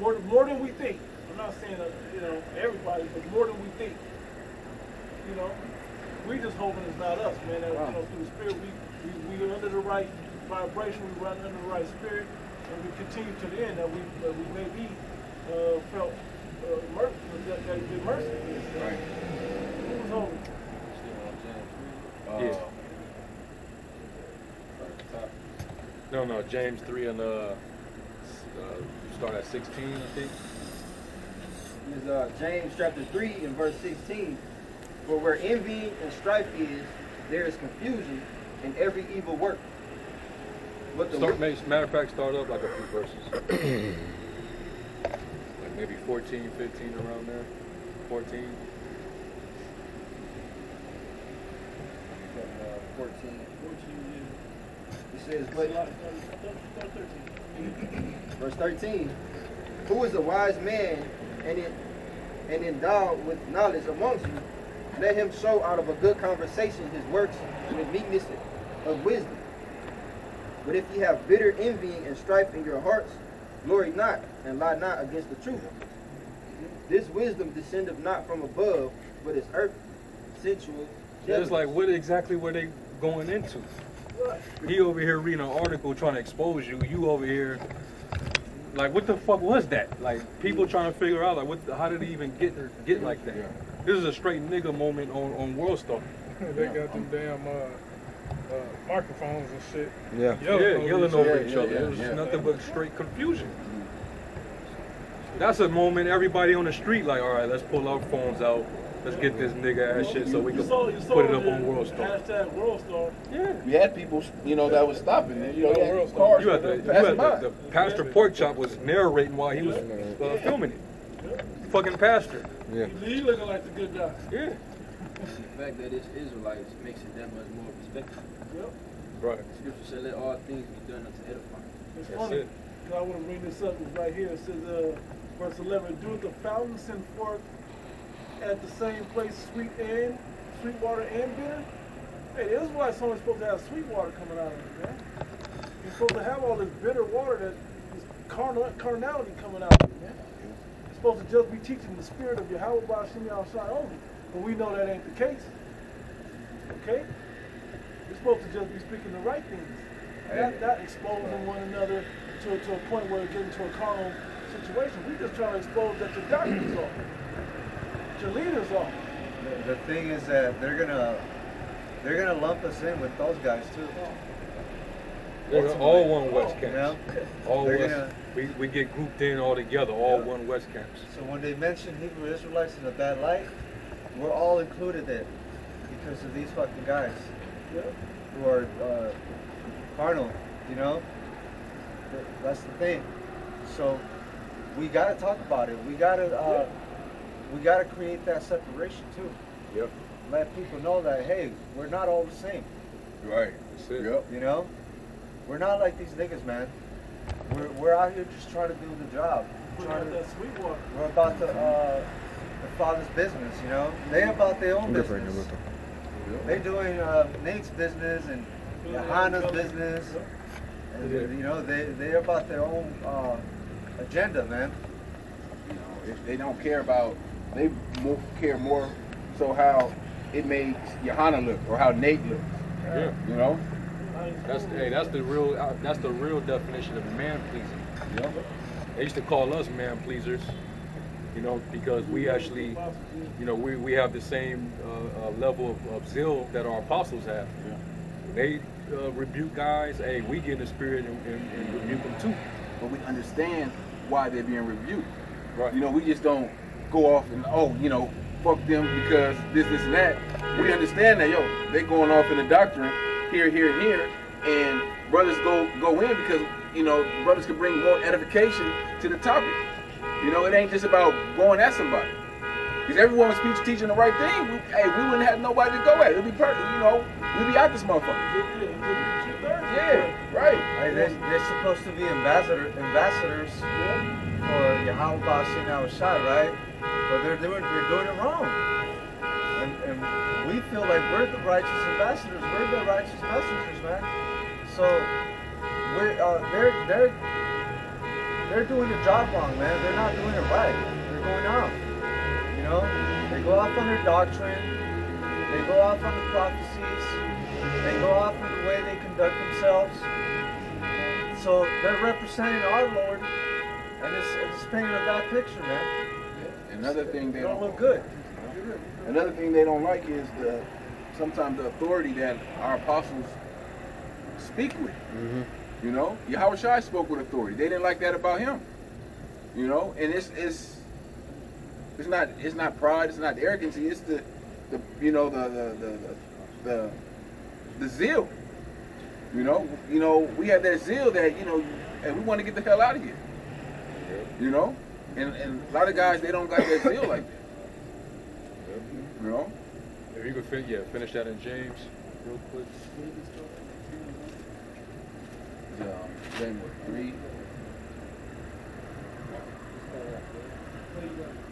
more than we think. I'm not saying everybody, but more than we think. You know, we just hoping it's not us, man. That, through the spirit, we are under the right vibration, we run under the right spirit, and we continue to the end that we may be felt mercy, that he did mercy. Right. Who was holy? Yeah. No, James 3 and start at 16, I think. Is James chapter 3 and verse 16. For where envy and strife is, there is confusion in every evil work. But Matter of fact, start up like a few verses. Like maybe 14, 15 around there. 14. 14. It says, verse 13. Who is a wise man and endowed with knowledge amongst you? Let him show out of a good conversation his works with meekness of wisdom. But if ye have bitter envying and strife in your hearts, glory not, and lie not against the truth. This wisdom descendeth not from above, but is earthly, sensual. It's like, what exactly were they going into? He over here reading an article trying to expose you. You over here, like, what the fuck was that? Like, people trying to figure out, like, how did he even get like that? Yeah. This is a straight nigga moment on World Star. They got them damn microphones and shit. Yeah, yelling over each other. It was nothing but straight confusion. That's a moment everybody on the street like, all right, let's pull our phones out. Let's get this nigga ass shit so we can put it up on World Star. Hashtag World Star. Yeah. We had people, that was stopping it. You had cars. You had the Pastor Porkchop was narrating while he was filming it. Fucking pastor. Yeah. He looking like the good guy. Yeah. The fact that it's Israelites makes it that much more respectful. Yep. Right. Scripture said, let all things be done unto edifying. It's funny. I want to bring this up. It's right here. It says, verse 11, do the fountain send forth at the same place sweet water and bitter? Hey, this is why it's only supposed to have sweet water coming out of it, man. You're supposed to have all this bitter water that is carnality coming out of it, man. You're supposed to just be teaching the spirit of Yahweh Ba'ashim Yahushai only. But we know that ain't the case. Okay? You're supposed to just be speaking the right things. Not exposing one another to a point where it gets into a carnal situation. We just trying to expose that your doctrines are. Your leaders are. The thing is that they're gonna lump us in with those guys too. They're all one West camps. Yeah. All West. We get grouped in all together, all one West camps. So when they mention Hebrew Israelites in a bad light, we're all included there because of these fucking guys who are carnal. That's the thing. So we gotta talk about it. We gotta create that separation too. Yep. Let people know that, hey, we're not all the same. Right. That's it. Yep. We're not like these niggas, man. We're out here just trying to do the job. We're about the Father's business, They about their own business. They're doing Nate's business and Hannah's business. And, they're about their own agenda, man. If they don't care about, they care more so how it makes Johanna look or how Nate looks. Yeah. That's the real definition of man pleasing. Yep. They used to call us man pleasers, because we actually, we have the same level of zeal that our apostles have. Yeah. They rebuke guys. Hey, we get in the spirit and rebuke them too. But we understand why they're being rebuked. Right. We just don't go off and fuck them because this and that. We understand that they going off in the doctrine here, and here, and brothers go in because brothers can bring more edification to the topic. It ain't just about going at somebody. Because everyone was teaching the right thing. We wouldn't have nobody to go at. It'd be perfect. We'd be out this motherfucker. Yeah, right. Hey, they're supposed to be ambassadors for Yahweh Ba'ashim Yahushai, right? But they're doing it wrong. And we feel like we're the righteous ambassadors. We're the righteous messengers, man. So they're they're doing the job wrong, man. They're not doing it right. They're going off. You know, they go off on their doctrine. They go off on the prophecies. They go off on the way they conduct themselves. So they're representing our Lord, and it's painting a bad picture, man. Another thing They don't look good. Another thing they don't like is sometimes the authority that our apostles speak with. Mm-hmm. You know, Yahweh Shai spoke with authority. They didn't like that about him. You know, and it's not pride, it's not arrogancy, it's the zeal. You know, we have that zeal that and we want to get the hell out of here. You know, and a lot of guys, they don't got that zeal like that. You know. If you could finish that in James real quick. James 3.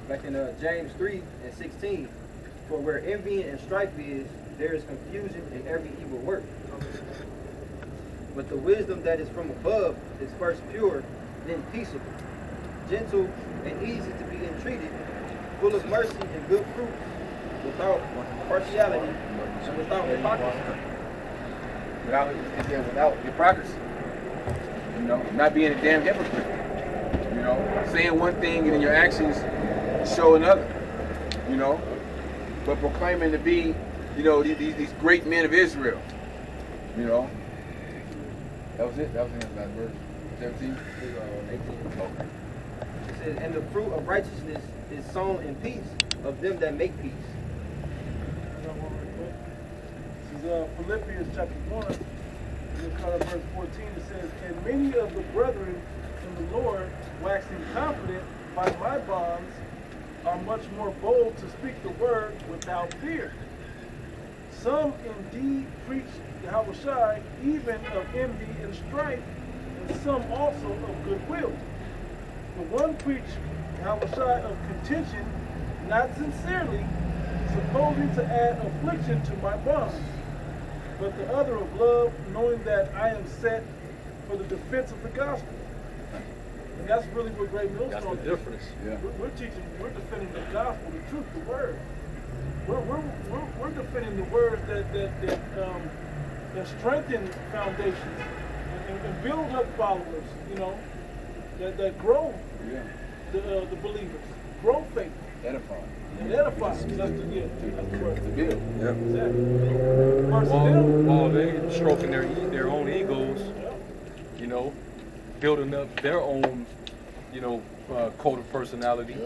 Back in James 3:16, for where envy and strife is, there is confusion in every evil work. But the wisdom that is from above is first pure, then peaceable, gentle and easy to be entreated, full of mercy and good fruits, without partiality and without hypocrisy. Without hypocrisy. You know, not being a damn hypocrite. You know, saying one thing and then your actions show another. You know, but proclaiming to be, these great men of Israel. You know, that was it. That was the last verse. 17, 18. Okay. It says, and the fruit of righteousness is sown in peace of them that make peace. This is Philippians chapter 1. Look at verse 14. It says, and many of the brethren in the Lord, waxing confident by my bonds, are much more bold to speak the word without fear. Some indeed preach Yahweh Shai, even of envy and strife, and some also of goodwill. The one preached Yahweh Shai of contention, not sincerely, supposing to add affliction to my bonds, but the other of love, knowing that I am set for the defense of the gospel. And that's really what Great Millstone is. That's the difference. Yeah. We're teaching, we're defending the gospel, the truth, the word. We're defending the words that strengthen foundations and build up followers, that grow the believers, grow faith. edify. And edify. That's the word. To build. Yeah. Exactly. Versus them. While they stroking their own egos, building up their own, code of personality.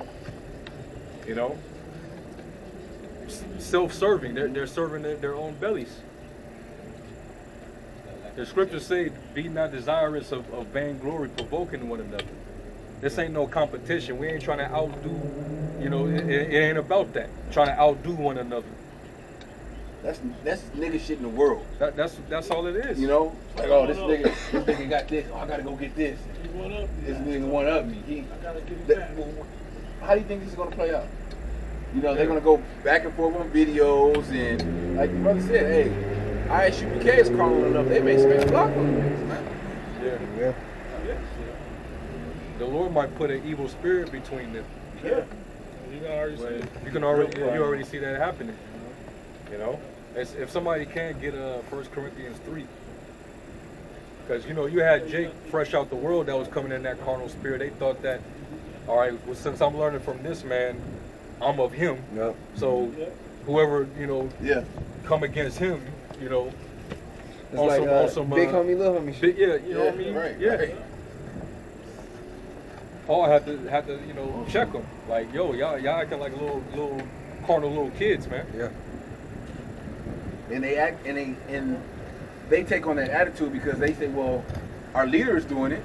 Self-serving. They're serving their own bellies. The scriptures say, be not desirous of vainglory, provoking one another. This ain't no competition. We ain't trying to outdo, it ain't about that. Trying to outdo one another. That's nigga shit in the world. That's all it is. Like, oh, this nigga got this. Oh, I gotta go get this. This nigga one up me. I gotta get it back. How do you think this is gonna play out? They're gonna go back and forth on videos, and like the brother said, hey, ISUPK is calling enough. They may spend block on the niggas, man. Yeah. The Lord might put an evil spirit between them. Yeah. You already see that happening. If somebody can't get 1 Corinthians 3, because you had Jake fresh out the world that was coming in that carnal spirit. They thought that, all right, well, since I'm learning from this man, I'm of him. Yep. So whoever come against him, It's on like some big homie, little homie shit. what I mean? Right, yeah. right. Paul had to check them. Like, yo, y'all acting like little carnal little kids, man. Yeah. And they act and they take on that attitude because they say, well, our leader is doing it.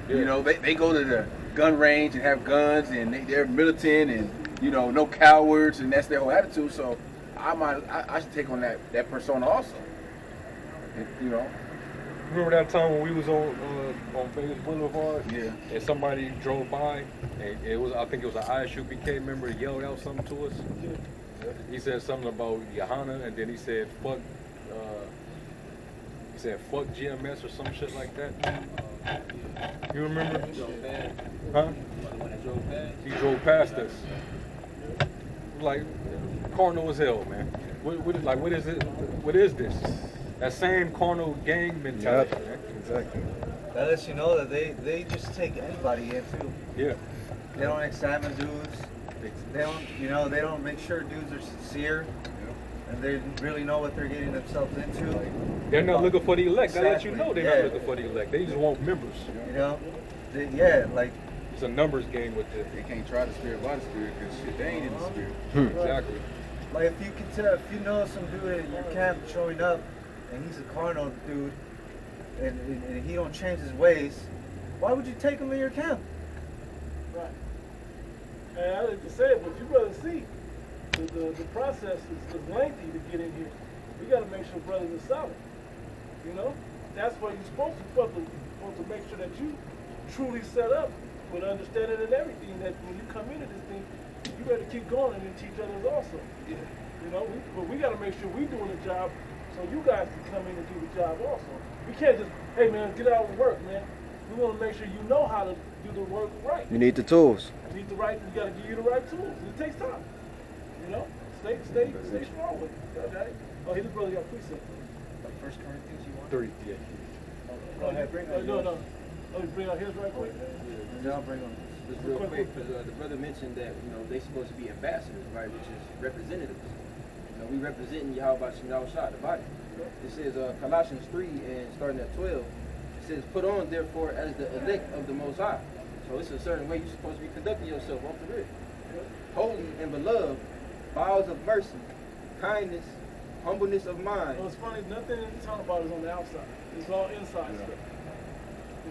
Yeah. They go to the gun range and have guns, and they're militant and no cowards, and that's their whole attitude. So I should take on that persona also. Remember that time when we was on Vegas Boulevard? Yeah. And somebody drove by, and I think it was an ISUPK member, yelled out something to us. He said something about Johanna, and then he said fuck GMS or some shit like that. You remember? Drove past. Huh? The one that drove past. He drove past us. Like, carnal as hell, man. What is it? What is this? That same carnal gang mentality, man. Exactly. That lets you know that they just take anybody in too. Yeah. They don't examine dudes. They don't, they don't make sure dudes are sincere. And they really know what they're getting themselves into. They're not looking for the elect. That lets you Exactly. know they're not looking for the elect. They just want members. You know? Like It's a numbers game with this. They can't try the spirit by the spirit because shit, they ain't in the spirit. Exactly. Like if you can tell, if you know some dude in your camp showing up, and he's a carnal dude, and he don't change his ways, why would you take him in your camp? Right. And I didn't say it, but you better see, the process is lengthy to get in here. We got to make sure brothers are solid. You know, that's what you're supposed to make sure that you truly set up with understanding and everything. That when you come into this thing, you better keep going and then teach others also. Yeah. You know, but we got to make sure we're doing the job so you guys can come in and do the job also. We can't just, hey man, get out and work, man. We want to make sure you know how to do the work right. You need the tools. You need the right. We got to give you the right tools. It takes time. You know, stay strong with it. Okay? Oh, his brother got precept. Like 1 Corinthians, you want? 30. Yeah. Go ahead, bring on No. yours. Oh, you bring out his right quick. Yeah, I'll bring on. Just real quick, because the brother mentioned that they're supposed to be ambassadors, right? Which is representatives. We representing Yahweh Shah, the body. It says Colossians 3 and starting at 12. It says, "Put on therefore as the elect of the Most High." So it's a certain way you're supposed to be conducting yourself off the rip. Holy and beloved, bowels of mercy, kindness, humbleness of mind. Well, it's funny. Nothing it's talking about is on the outside. It's all inside stuff.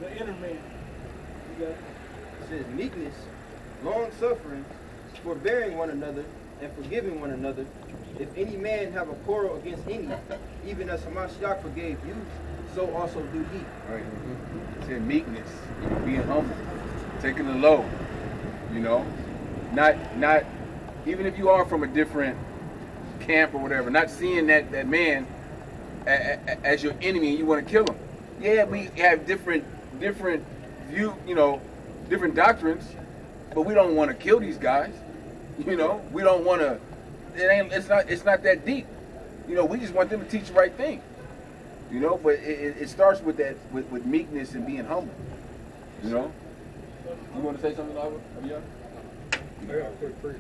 The inner man. You got it? It says meekness, long suffering, forbearing one another, and forgiving one another. If any man have a quarrel against any, even as Hamashiach forgave you, so also do he. Right. It's in meekness, being humble, taking the low. You know, not even if you are from a different camp or whatever, not seeing that man as your enemy and you want to kill him. Yeah, we have different view, different doctrines, but we don't want to kill these guys. We don't want to. It's not that deep. We just want them to teach the right thing. But it starts with that, with meekness and being humble. You want to say something, Lava? Yeah, quick.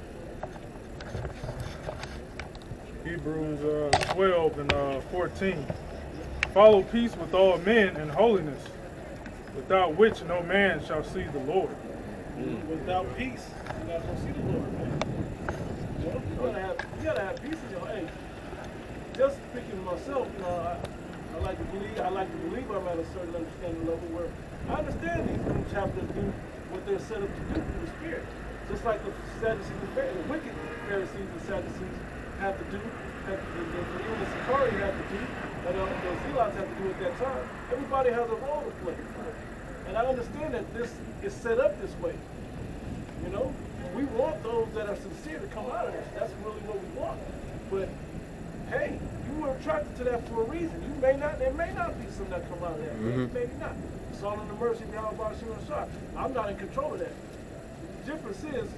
Hebrews 12 and 14. Follow peace with all men and holiness, without which no man shall see the Lord. Without peace, you're not gonna see the Lord, man. You gotta have peace in your life. Just speaking to myself, I like to believe I'm at a certain understanding level where I understand these groups have to do what they're set up to do through the Spirit. Just like the Sadducees and Pharisees, the wicked Pharisees and Sadducees have to do, the Sakari have to do, and the Zealots have to do at that time. Everybody has a role to play. And I understand that this is set up this way. We want those that are sincere to come out of this. That's really what we want. But hey, you were attracted to that for a reason. There may not be some that come out of that. Maybe not. It's all in the mercy of Yahweh Shah. I'm not in control of that. The difference is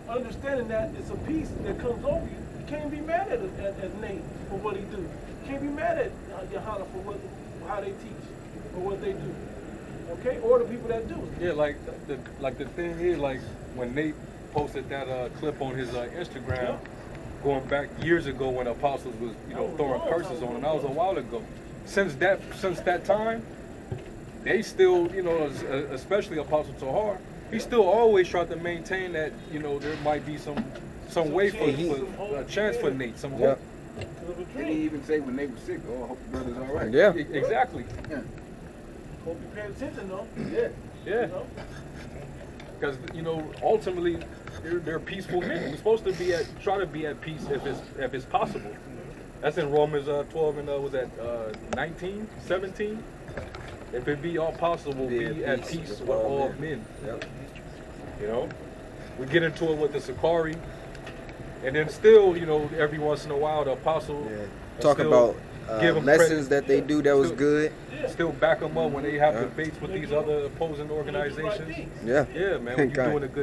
understanding that it's a peace that comes over you. You can't be mad at Nate for what he do. You can't be mad at Yohana for how they teach or what they do. Okay? Or the people that do. Yeah, the thing is, like when Nate posted that clip on his Instagram, going back years ago when apostles was throwing curses on him. That was a while ago. Since that time, they still especially Apostle Tahar, he still always tried to maintain that there might be some way for a chance for Nate, some hope. Did he even say when they were sick, "Oh, I hope the brother's all right"? Yeah. Exactly. Yeah. Hope you pay attention though. Yeah. Because ultimately they're peaceful men. We're supposed to try to be at peace if it's possible. That's in Romans 12 and was that 19, 17? If it be all possible, be at peace with all men. Yep. We get into it with the Sakari, and then still every once in a while the apostle. Yeah. Talk about Give 'em lessons credit. that they do that was Still- good. Still back them up when they have Yeah. debates with these other opposing organizations. Yeah. Yeah, man, when you're Okay. doing a good